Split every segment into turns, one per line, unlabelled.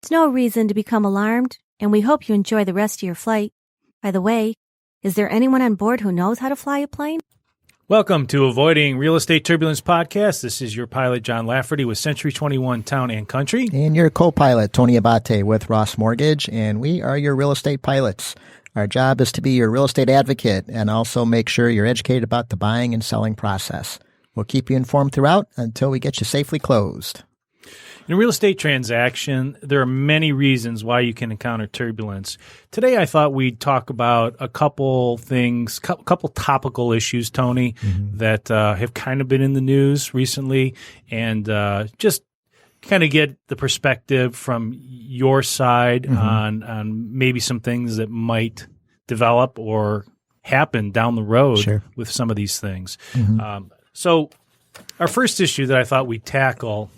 There's no reason to become alarmed, and we hope you enjoy the rest of your flight. By the way, is there anyone on board who knows how to fly a plane?
Welcome to Avoiding Real Estate Turbulence podcast. This is your pilot, John Lafferty, with Century 21 Town and Country.
And your co-pilot, Tony Abate, with Ross Mortgage, and we are your real estate pilots. Our job is to be your real estate advocate and also make sure you're educated about the buying and selling process. We'll keep you informed throughout until we get you safely closed.
In a real estate transaction, there are many reasons why you can encounter turbulence. Today, I thought we'd talk about a couple things, couple topical issues, Tony, that have kind of been in the news recently, and just kind of get the perspective from your side on maybe some things that might develop or happen down the road with some of these things. So our first issue that I thought we'd tackle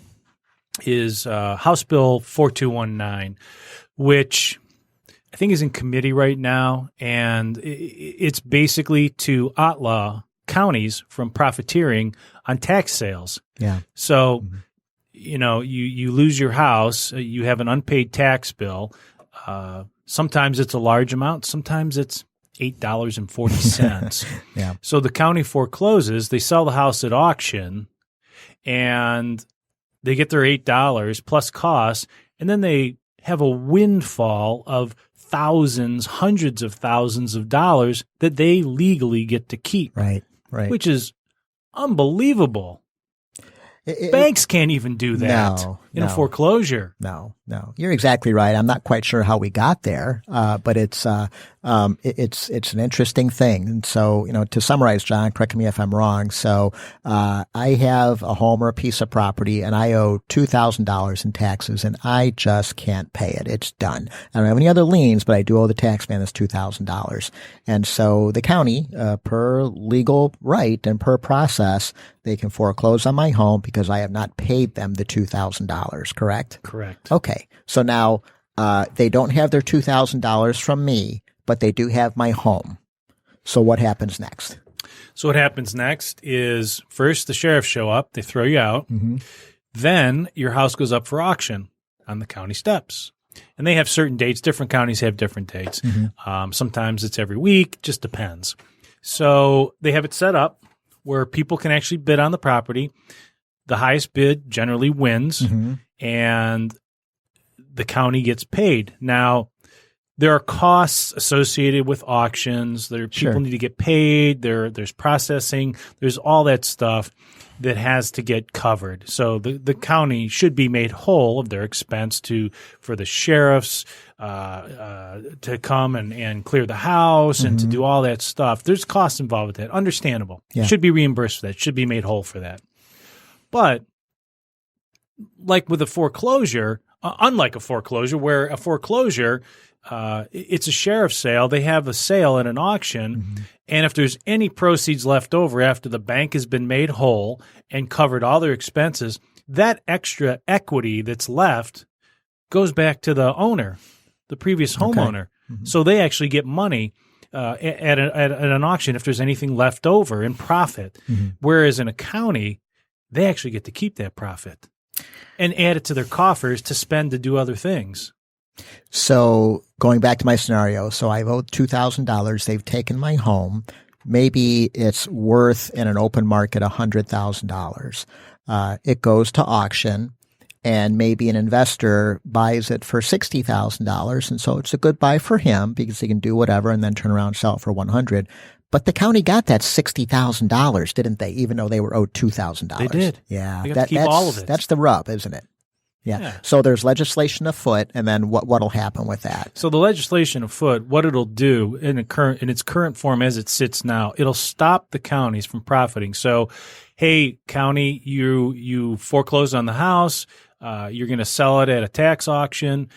is House Bill 4219, which I think is in committee right now, and it's basically to outlaw counties from profiteering on tax sales. Yeah. So, you know, you lose your house, you have an unpaid tax bill. Sometimes it's a large amount, sometimes it's $8.40. Yeah. So the county forecloses, they sell the house at auction, and they get their $8 plus costs, and then they have a windfall of thousands, hundreds of thousands of dollars that they legally get to keep. Right. Which is unbelievable. Banks can't even do that in a foreclosure.
No. You're exactly right. I'm not quite sure how we got there, but it's an interesting thing. And so, you know, to summarize, John, correct me if I'm wrong. So, I have a home or a piece of property and I owe $2,000 in taxes and I just can't pay it. It's done. I don't have any other liens, but I do owe the tax man this $2,000. And so the county, per legal right and per process, they can foreclose on my home because I have not paid them the $2,000, correct?
Correct.
Okay. So now they don't have their $2,000 from me, but they do have my home. So what happens next?
So what happens next is first the sheriffs show up, they throw you out. Then your house goes up for auction on the county steps. And they have certain dates. Different counties have different dates. Sometimes it's every week, just depends. So they have it set up where people can actually bid on the property. The highest bid generally wins, and the county gets paid. Now, there are costs associated with auctions. People need to get paid. There's processing. There's all that stuff that has to get covered. So the county should be made whole of their expense for the sheriffs to come and clear the house and to do all that stuff. There's costs involved with that. Understandable. Yeah. Should be reimbursed for that. Should be made whole for that. But like with a foreclosure, unlike a foreclosure, where a foreclosure, it's a sheriff's sale. They have a sale at an auction, and if there's any proceeds left over after the bank has been made whole and covered all their expenses, that extra equity that's left goes back to the owner, the previous homeowner. So they actually get money at an auction if there's anything left over in profit, whereas in a county, they actually get to keep that profit and add it to their coffers to spend to do other things.
So going back to my scenario, so I've owed $2,000. They've taken my home. Maybe it's worth in an open market $100,000. It goes to auction, and maybe an investor buys it for $60,000. And so it's a good buy for him because he can do whatever and then turn around and sell it for $100,000. But the county got that $60,000, didn't they? Even though they were owed $2,000.
They did.
Yeah.
They got to keep all of it.
That's the rub, isn't it? Yeah. So there's legislation afoot, and then what'll happen with that?
So the legislation afoot, what it'll do in its current form as it sits now, it'll stop the counties from profiting. So, hey, county, you foreclose on the house, you're going to sell it at a tax auction,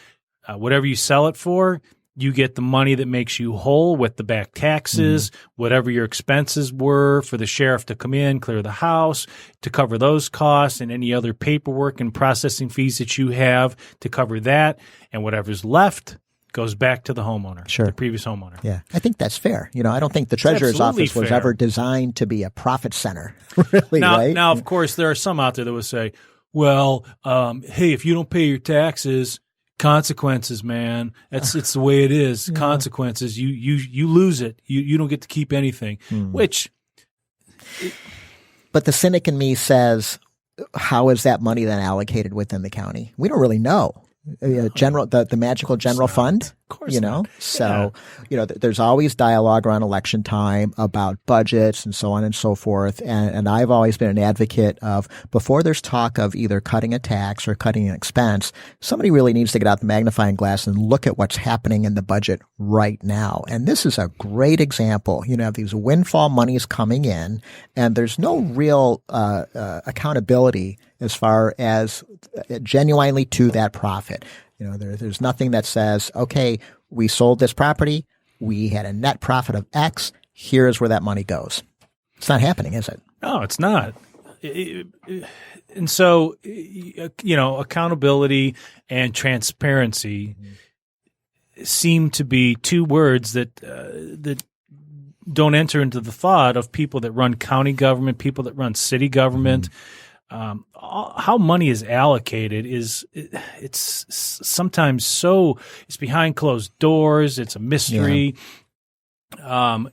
whatever you sell it for. You get the money that makes you whole with the back taxes, whatever your expenses were for the sheriff to come in, clear the house, to cover those costs and any other paperwork and processing fees that you have to cover that. And whatever's left goes back to the homeowner, the previous homeowner.
Yeah, I think that's fair. You know, I don't think the treasurer's office was ever designed to be a profit center, really, right?
Now, of course, there are some out there that would say, well, hey, if you don't pay your taxes, Consequences, man. It's the way it is. Yeah. Consequences. You lose it. You don't get to keep anything. Which.
But the cynic in me says, how is that money then allocated within the county? We don't really know. The magical general fund,
of course, not.
So, there's always dialogue around election time about budgets and so on and so forth. And I've always been an advocate of, before there's talk of either cutting a tax or cutting an expense, somebody really needs to get out the magnifying glass and look at what's happening in the budget right now. And this is a great example. You have these windfall monies coming in, and there's no real accountability as far as genuinely to that profit. There's nothing that says, okay, we sold this property, we had a net profit of X, here's where that money goes. It's not happening, is it?
No, it's not. And so, accountability and transparency seem to be two words that don't enter into the thought of people that run county government, people that run city government. How money is allocated it's sometimes it's behind closed doors. It's a mystery. Yeah.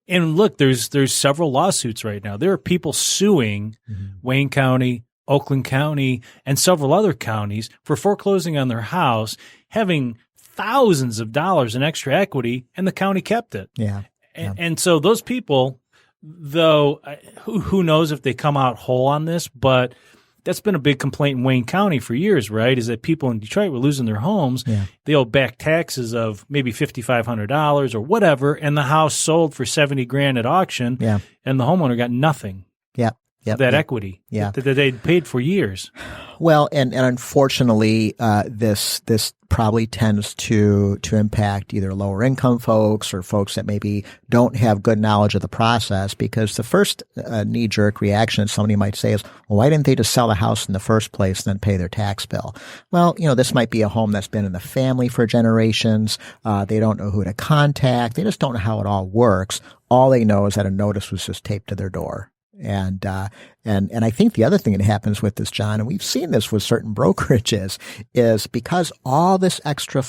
And look, there's several lawsuits right now. There are people suing Wayne County, Oakland County, and several other counties for foreclosing on their house, having thousands of dollars in extra equity, and the county kept it.
Yeah.
And so those people, though, who knows if they come out whole on this, but that's been a big complaint in Wayne County for years, right? Is that people in Detroit were losing their homes. Yeah. They owe back taxes of maybe $5,500 or whatever, and the house sold for $70,000 at auction, and the homeowner got nothing.
Yeah.
That equity that they'd paid for years.
Well, and unfortunately, this probably tends to impact either lower income folks or folks that maybe don't have good knowledge of the process, because the first knee jerk reaction that somebody might say is, well, why didn't they just sell the house in the first place and then pay their tax bill? Well, this might be a home that's been in the family for generations. They don't know who to contact. They just don't know how it all works. All they know is that a notice was just taped to their door. And I think the other thing that happens with this, John, and we've seen this with certain brokerages, is because all this extra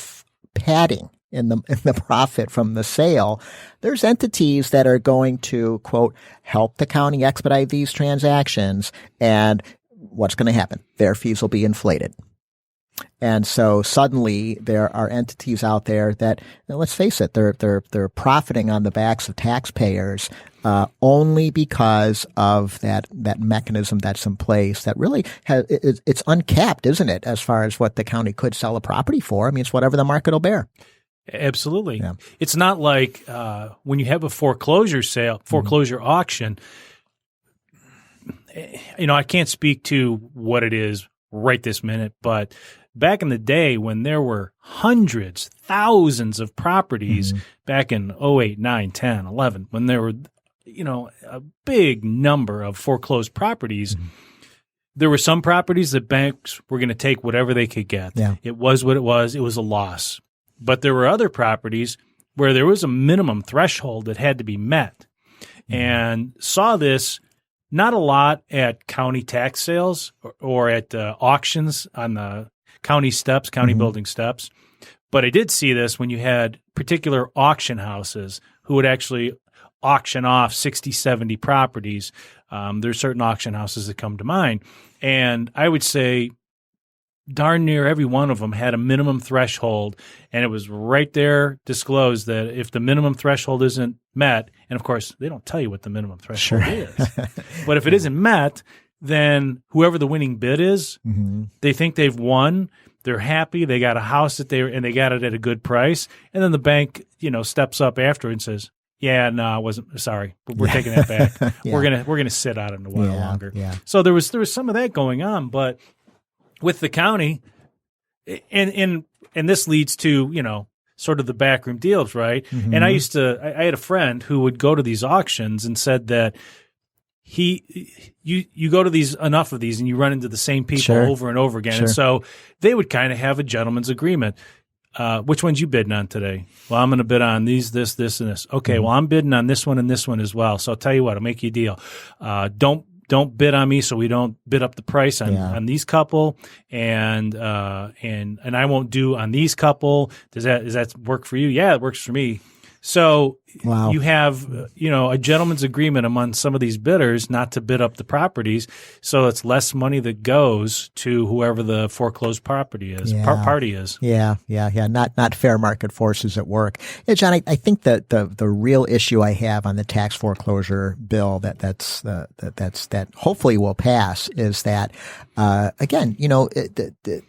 padding in the profit from the sale, there's entities that are going to, quote, help the county expedite these transactions. And what's going to happen? Their fees will be inflated. And so suddenly there are entities out there that, let's face it, they're profiting on the backs of taxpayers only because of that mechanism that's in place that really it's uncapped, isn't it, as far as what the county could sell a property for? I mean, it's whatever the market will bear.
Absolutely. Yeah. It's not like when you have a foreclosure auction, I can't speak to what it is right this minute, but back in the day when there were hundreds, thousands of properties back in 08, 9, 10, 11, when there were, a big number of foreclosed properties, there were some properties that banks were going to take whatever they could get. Yeah. It was what it was. It was a loss. But there were other properties where there was a minimum threshold that had to be met, and saw this not a lot at county tax sales or at auctions on the county steps, county building steps. But I did see this when you had particular auction houses who would actually auction off 60, 70 properties. There's certain auction houses that come to mind. And I would say darn near every one of them had a minimum threshold, and it was right there disclosed that if the minimum threshold isn't met, and of course they don't tell you what the minimum threshold is, but if it isn't met, then whoever the winning bid is, they think they've won. They're happy. They got a house and they got it at a good price. And then the bank, steps up after and says, "Yeah, no, I wasn't sorry. We're taking that back. We're gonna sit out it a while longer." Yeah. So there was some of that going on, but with the county, and this leads to sort of the backroom deals, right? And I had a friend who would go to these auctions and said that you go to these enough of these and you run into the same people over and over again. And so they would kind of have a gentleman's agreement. Which ones you bidding on today? Well, I'm going to bid on these, this, and this. Okay, well, I'm bidding on this one and this one as well. So I'll tell you what, I'll make you a deal. Don't don't bid on me, so we don't bid up the price on these couple, and I won't do on these couple. Does that work for you? Yeah, it works for me. So you have, a gentleman's agreement among some of these bidders not to bid up the properties. So it's less money that goes to whoever the foreclosed property is, party is.
Yeah. Not fair market forces at work. Yeah, John, I think that the real issue I have on the tax foreclosure bill that hopefully will pass is that, again, the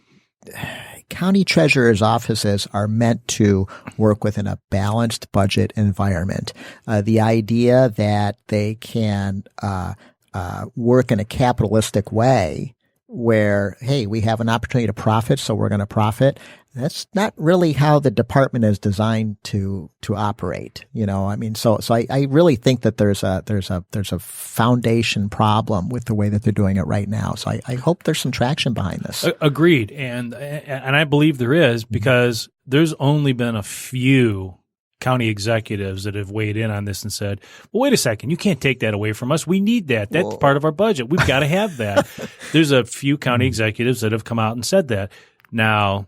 county treasurer's offices are meant to work within a balanced budget environment. The idea that they can work in a capitalistic way where, hey, we have an opportunity to profit, so we're going to profit. That's not really how the department is designed to operate. So I really think that there's a foundation problem with the way that they're doing it right now. So I hope there's some traction behind this.
Agreed. And I believe there is, because there's only been a few county executives that have weighed in on this and said, well, wait a second, you can't take that away from us. We need that. That's part of our budget. We've got to have that. There's a few county executives that have come out and said that. Now,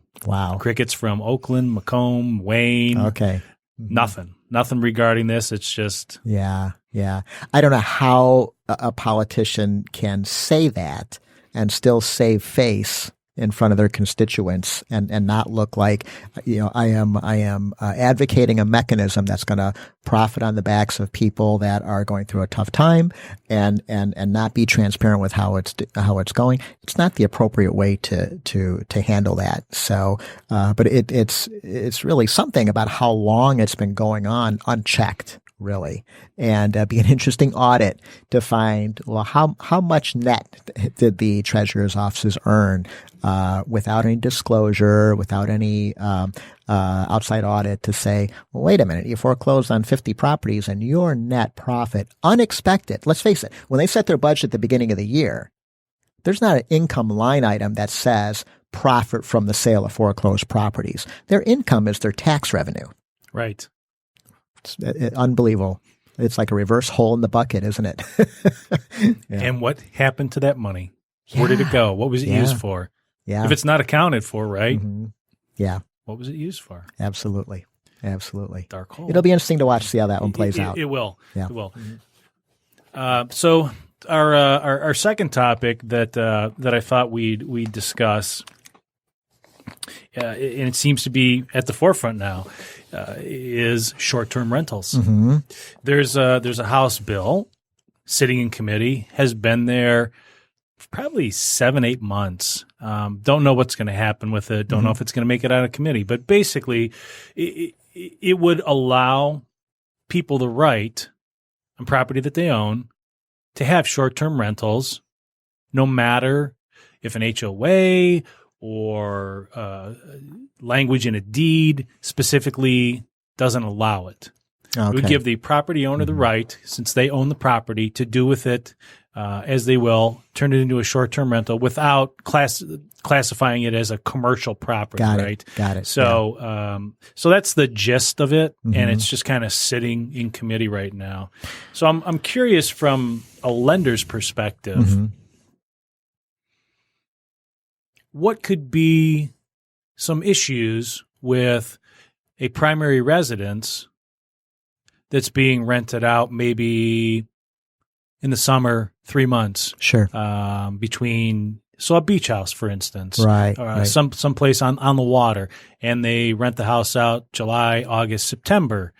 crickets from Oakland, Macomb, Wayne.
Okay.
Nothing regarding this. It's just.
Yeah. I don't know how a politician can say that and still save face in front of their constituents and not look like, I am advocating a mechanism that's going to profit on the backs of people that are going through a tough time and not be transparent with how it's going. It's not the appropriate way to handle that. So, but it's really something about how long it's been going on unchecked, really. And be an interesting audit to find, well, how much net did the treasurer's offices earn without any disclosure, without any outside audit to say, well, wait a minute, you foreclosed on 50 properties and your net profit, unexpected. Let's face it, when they set their budget at the beginning of the year, there's not an income line item that says profit from the sale of foreclosed properties. Their income is their tax revenue.
Right.
It's unbelievable. It's like a reverse hole in the bucket, isn't it?
And what happened to that money? Where did it go? What was it used for?
Yeah.
If it's not accounted for, right?
Mm-hmm. Yeah.
What was it used for?
Absolutely.
Dark hole.
It'll be interesting to see how that one plays out.
It will.
Yeah.
It will. Mm-hmm. So our second topic that I thought we'd discuss, and it seems to be at the forefront now, is short-term rentals.
Mm-hmm.
There's a House bill sitting in committee, has been there for probably 7-8 months. Don't know what's going to happen with it. Don't know if it's going to make it out of committee. But basically, it would allow people the right on property that they own to have short-term rentals, no matter if an HOA or language in a deed specifically doesn't allow it. Okay. It would give the property owner the right, since they own the property, to do with it as they will, turn it into a short-term rental without classifying it as a commercial property.
Got it.
So, so that's the gist of it, and it's just kind of sitting in committee right now. So I'm curious from a lender's perspective, what could be some issues with a primary residence that's being rented out maybe in the summer, 3 months.
Sure.
Between, so a beach house, for instance.
Right.
Some place on the water, and they rent the house out July, August, September,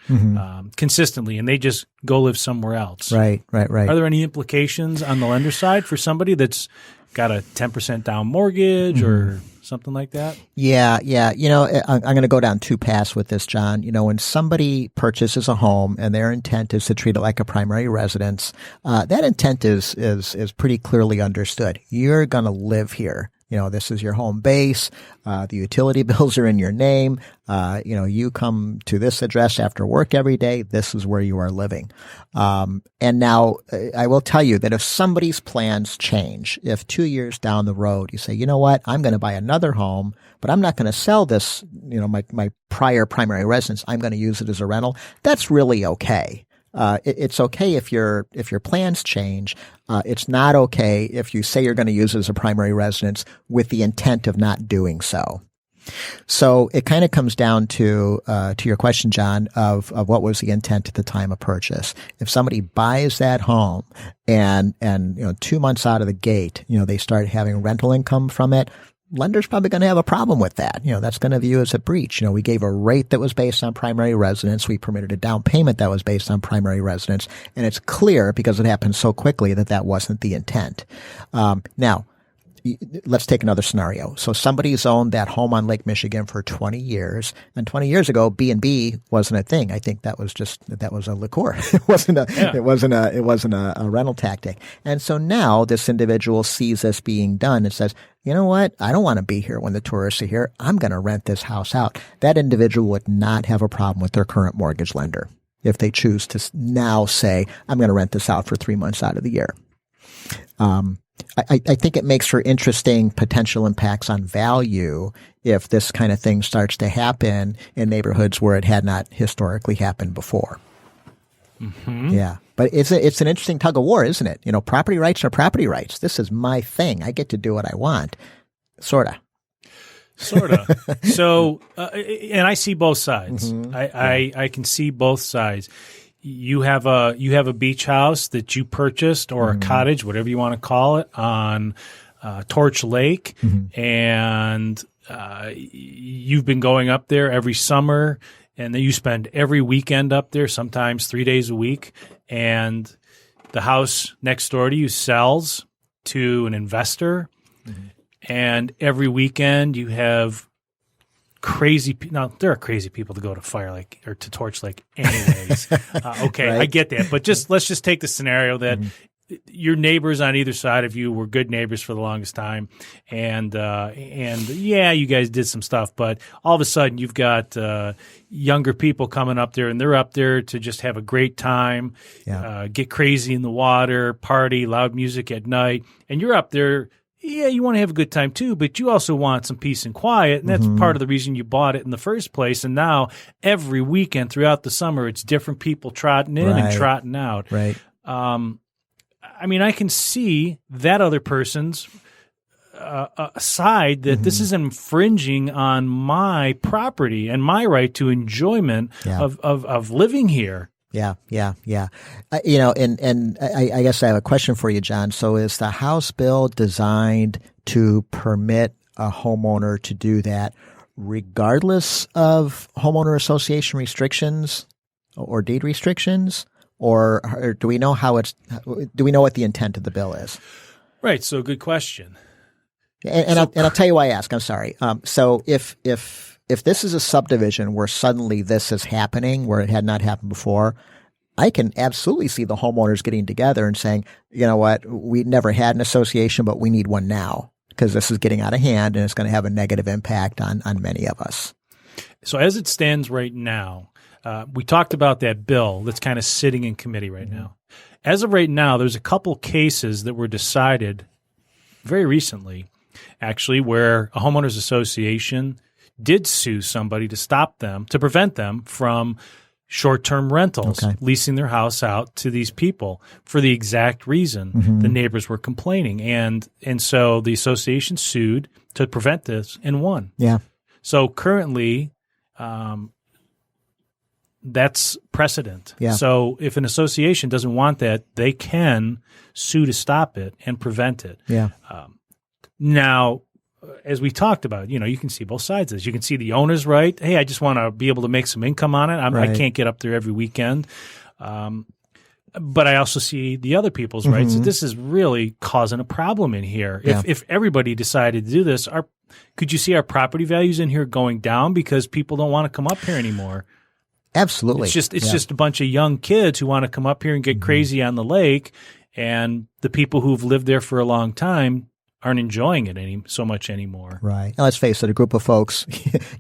consistently, and they just go live somewhere else.
Right.
Are there any implications on the lender side for somebody that's got a 10% down mortgage or something like that? Yeah.
I'm going to go down two paths with this, John. When somebody purchases a home and their intent is to treat it like a primary residence, that intent is pretty clearly understood. You're going to live here. This is your home base. The utility bills are in your name. You come to this address after work every day. This is where you are living. And now I will tell you that if somebody's plans change, if 2 years down the road you say, you know what, I'm going to buy another home, but I'm not going to sell this, my prior primary residence. I'm going to use it as a rental. That's really okay. It's okay if your plans change. It's not okay if you say you're going to use it as a primary residence with the intent of not doing so. So it kind of comes down to your question, John, of what was the intent at the time of purchase. If somebody buys that home and 2 months out of the gate, they start having rental income from it, lender's probably going to have a problem with that. That's going to view as a breach. We gave a rate that was based on primary residence. We permitted a down payment that was based on primary residence. And it's clear, because it happened so quickly, that wasn't the intent. Now, let's take another scenario. So somebody's owned that home on Lake Michigan for 20 years, and 20 years ago, B&B wasn't a thing. I think that was a liqueur. It wasn't a rental tactic. And so now this individual sees this being done and says, you know what? I don't want to be here when the tourists are here. I'm going to rent this house out. That individual would not have a problem with their current mortgage lender if they choose to now say, I'm going to rent this out for 3 months out of the year. I think it makes for interesting potential impacts on value if this kind of thing starts to happen in neighborhoods where it had not historically happened before. Mm-hmm. Yeah. But it's an interesting tug of war, isn't it? Property rights are property rights. This is my thing. I get to do what I want. Sort of.
So, and I see both sides.
Mm-hmm.
I can see both sides. You have a beach house that you purchased, or a cottage, whatever you want to call it, on Torch Lake, and you've been going up there every summer, and then you spend every weekend up there, sometimes 3 days a week, and the house next door to you sells to an investor, and every weekend you have crazy. Now there are crazy people to go to Fire Lake or to Torch Lake, anyways. Okay, right. I get that, but let's just take the scenario that your neighbors on either side of you were good neighbors for the longest time, and yeah, you guys did some stuff, but all of a sudden you've got younger people coming up there, and they're up there to just have a great time, get crazy in the water, party, loud music at night, and you're up there. Yeah, you want to have a good time too, but you also want some peace and quiet, and that's part of the reason you bought it in the first place. And now every weekend throughout the summer, it's different people trotting in and trotting out.
Right.
I can see that other person's side that this is infringing on my property and my right to enjoyment of living here.
Yeah. And I guess I have a question for you, John. So is the House bill designed to permit a homeowner to do that regardless of homeowner association restrictions or deed restrictions? Or do we know do we know what the intent of the bill is?
Right. So good question.
And I'll tell you why I ask. I'm sorry. So if this is a subdivision where suddenly this is happening, where it had not happened before, I can absolutely see the homeowners getting together and saying, you know what, we never had an association, but we need one now because this is getting out of hand and it's going to have a negative impact on many of us.
So as it stands right now, we talked about that bill that's kind of sitting in committee right now. As of right now, there's a couple cases that were decided very recently, actually, where a homeowners association did sue somebody to stop them, to prevent them from short-term rentals, leasing their house out to these people for the exact reason the neighbors were complaining. And so the association sued to prevent this and won.
Yeah.
So currently, that's precedent.
Yeah.
So if an association doesn't want that, they can sue to stop it and prevent it.
Yeah.
Now, as we talked about, you can see both sides of this. You can see the owner's right. Hey, I just want to be able to make some income on it. I can't get up there every weekend. But I also see the other people's rights. So this is really causing a problem in here. If everybody decided to do this, could you see our property values in here going down because people don't want to come up here anymore?
Absolutely.
It's just a bunch of young kids who want to come up here and get crazy on the lake, and the people who've lived there for a long time aren't enjoying it so much anymore.
Right. Now, let's face it, a group of folks,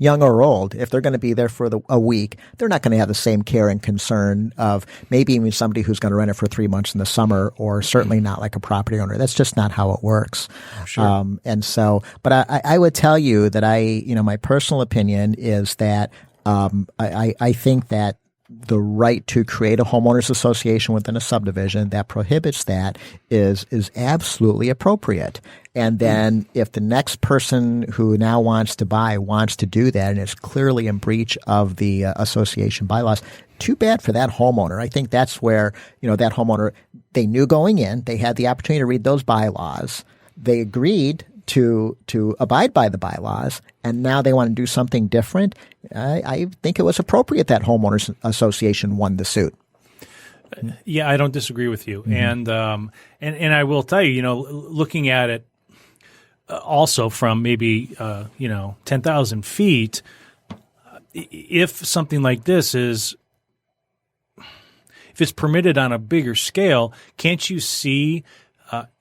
young or old, if they're going to be there for a week, they're not going to have the same care and concern of maybe even somebody who's going to rent it for 3 months in the summer, or certainly not like a property owner. That's just not how it works.
Sure.
And so, but I would tell you that my personal opinion is that I think that the right to create a homeowners association within a subdivision that prohibits that is absolutely appropriate. And then if the next person who now wants to buy wants to do that and is clearly in breach of the association bylaws, too bad for that homeowner. I think that's where, that homeowner, they knew going in, they had the opportunity to read those bylaws. They agreed to abide by the bylaws, and now they want to do something different. I think it was appropriate that homeowners association won the suit.
Yeah, I don't disagree with you. And I will tell you, looking at it also from maybe 10,000 feet, if something like this if it's permitted on a bigger scale, can't you see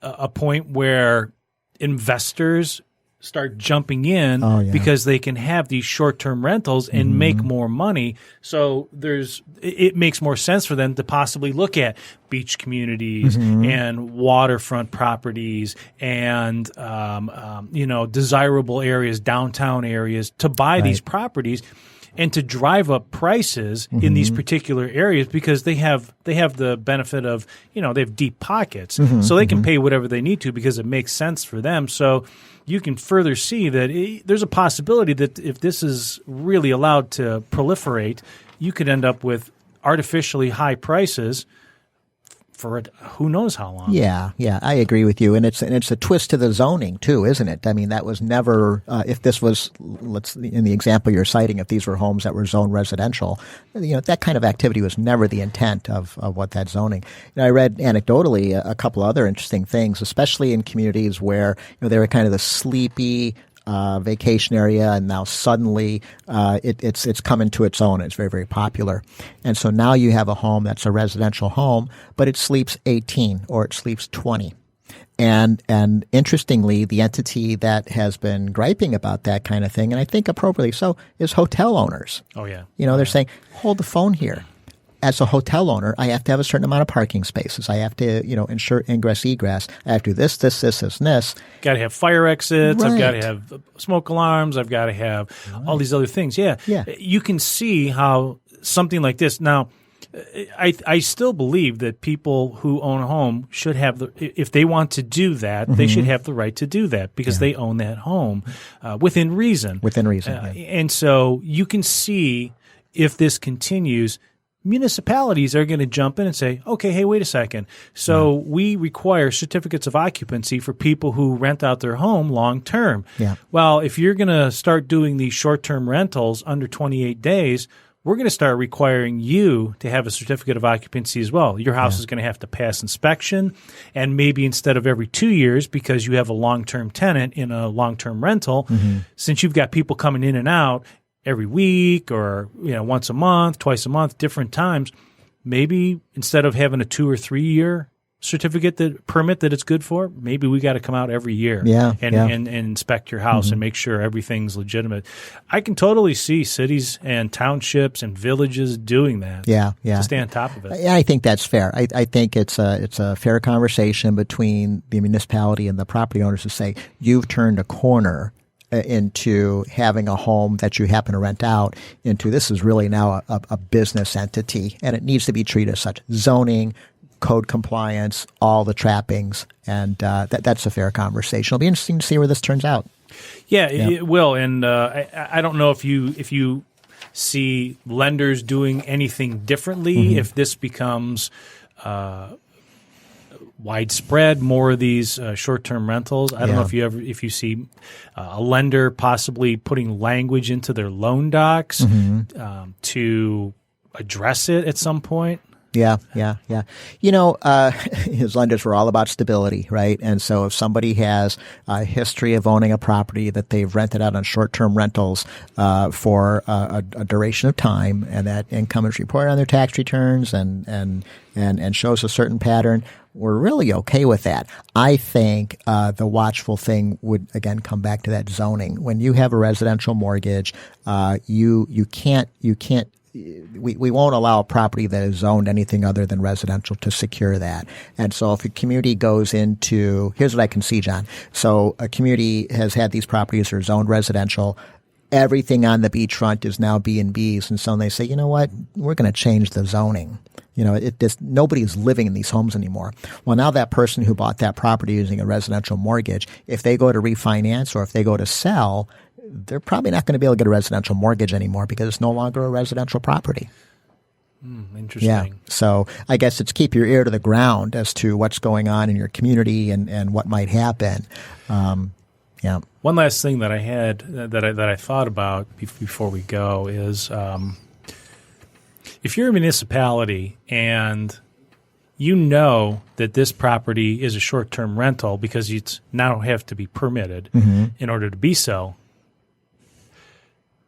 a point where investors start jumping in because they can have these short-term rentals and make more money? So it makes more sense for them to possibly look at beach communities and waterfront properties and desirable areas, downtown areas, to buy these properties and to drive up prices in these particular areas, because they have the benefit of, they have deep pockets. So they can pay whatever they need to because it makes sense for them. So you can further see that there's a possibility that if this is really allowed to proliferate, you could end up with artificially high prices for who knows how long. Yeah,
I agree with you, and it's a twist to the zoning too, isn't it? I mean, that was never if this was, in the example you're citing, if these were homes that were zoned residential, that kind of activity was never the intent of what that zoning. I read anecdotally a couple other interesting things, especially in communities where they were kind of the sleepy vacation area, and now suddenly it's come into its own. It's very, very popular. And so now you have a home that's a residential home, but it sleeps 18 or it sleeps 20. And interestingly, the entity that has been griping about that kind of thing, and I think appropriately so, is hotel owners.
Oh, yeah.
They're saying, hold the phone here. As a hotel owner, I have to have a certain amount of parking spaces. I have to, ensure ingress, egress. I have to do this, and this.
Got to have fire exits.
Right.
I've got to have smoke alarms. I've got to have all these other things. Yeah. You can see how something like this. Now, I still believe that people who own a home should have if they want to do that, they should have the right to do that because they own that home within reason.
Within reason.
And so you can see if this continues, municipalities are going to jump in and say, okay, hey, wait a second. So we require certificates of occupancy for people who rent out their home long term.
Yeah.
Well, if you're going to start doing these short-term rentals under 28 days, we're going to start requiring you to have a certificate of occupancy as well. Your house is going to have to pass inspection, and maybe instead of every 2 years, because you have a long-term tenant in a long-term rental, since you've got people coming in and out every week or once a month, twice a month, different times, maybe instead of having a 2 or 3 year permit that it's good for, maybe we got to come out every year and inspect your house and make sure everything's legitimate. I can totally see cities and townships and villages doing that. To stay on top of it.
I think that's fair. I think it's a fair conversation between the municipality and the property owners to say, you've turned a corner into having a home that you happen to rent out into. This is really now a business entity, and it needs to be treated as such. Zoning, code compliance, all the trappings, and that's a fair conversation. It'll be interesting to see where this turns out.
Yeah. It will, and I don't know if you see lenders doing anything differently if this becomes widespread, more of these short-term rentals. I don't know if you see a lender possibly putting language into their loan docs to address it at some point.
Yeah. His lenders were all about stability, right? And so if somebody has a history of owning a property that they've rented out on short-term rentals for a duration of time, and that income is reported on their tax returns and shows a certain pattern, we're really okay with that. I think the watchful thing would, again, come back to that zoning. When you have a residential mortgage, you can't we won't allow a property that is zoned anything other than residential to secure that. And so if a community goes into, here's what I can see, John. So a community has had these properties that are zoned residential. everything on the beachfront is now B&Bs. And so they say, you know what, we're going to change the zoning. Nobody's living in these homes anymore. Well, now that person who bought that property using a residential mortgage, if they go to refinance or if they go to sell, they're probably not going to be able to get a residential mortgage anymore because it's no longer a residential property.
Interesting.
Yeah. So I guess it's keep your ear to the ground as to what's going on in your community and what might happen. Yeah.
One last thing that I had that I thought about before we go is if you're a municipality and you know that this property is a short-term rental because you now have to be permitted in order to be so,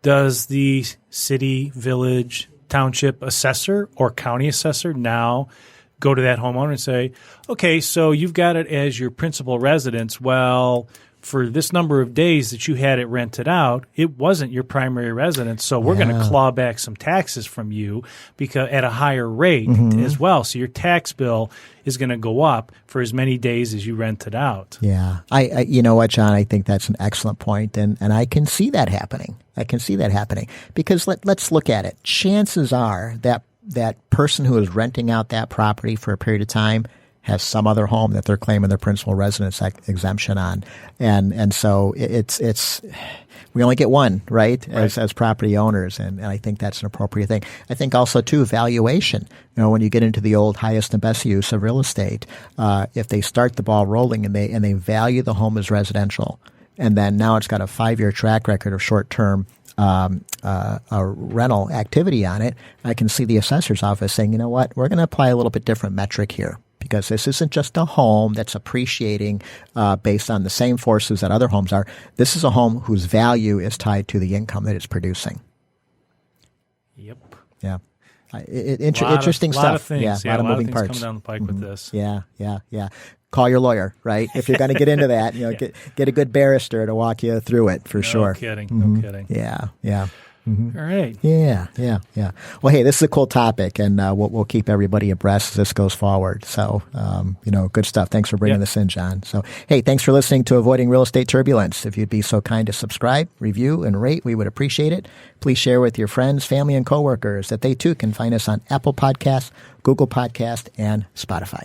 does the city, village, township assessor or county assessor now go to that homeowner and say, okay, so you've got it as your principal residence. Well, for this number of days that you had it rented out, it wasn't your primary residence, so we're going to claw back some taxes from you because at a higher rate as well. So your tax bill is going to go up for as many days as you rented out.
Yeah. I you know what, John, I think that's an excellent point, and I can see that happening. Because let's look at it. Chances are that person who is renting out that property for a period of time has some other home that they're claiming their principal residence exemption on. And so it's we only get one, right? As property owners. And I think that's an appropriate thing. I think also too, valuation. When you get into the old highest and best use of real estate, if they start the ball rolling and they value the home as residential, and then now it's got a 5-year track record of short-term rental activity on it, I can see the assessor's office saying, you know what, we're going to apply a little bit different metric here. Because this isn't just a home that's appreciating based on the same forces that other homes are. This is a home whose value is tied to the income that it's producing.
Yep.
Yeah. Interesting stuff.
A lot of things.
Yeah, a lot of moving parts
coming down the pike with this.
Yeah. Call your lawyer, right? If you're going to get into that, get a good barrister to walk you through it for sure.
No kidding.
Yeah.
All right.
Yeah. Well, hey, this is a cool topic, and we'll keep everybody abreast as this goes forward. So, good stuff. Thanks for bringing this in, John. So, hey, thanks for listening to Avoiding Real Estate Turbulence. If you'd be so kind to subscribe, review, and rate, we would appreciate it. Please share with your friends, family, and coworkers that they too can find us on Apple Podcasts, Google Podcasts, and Spotify.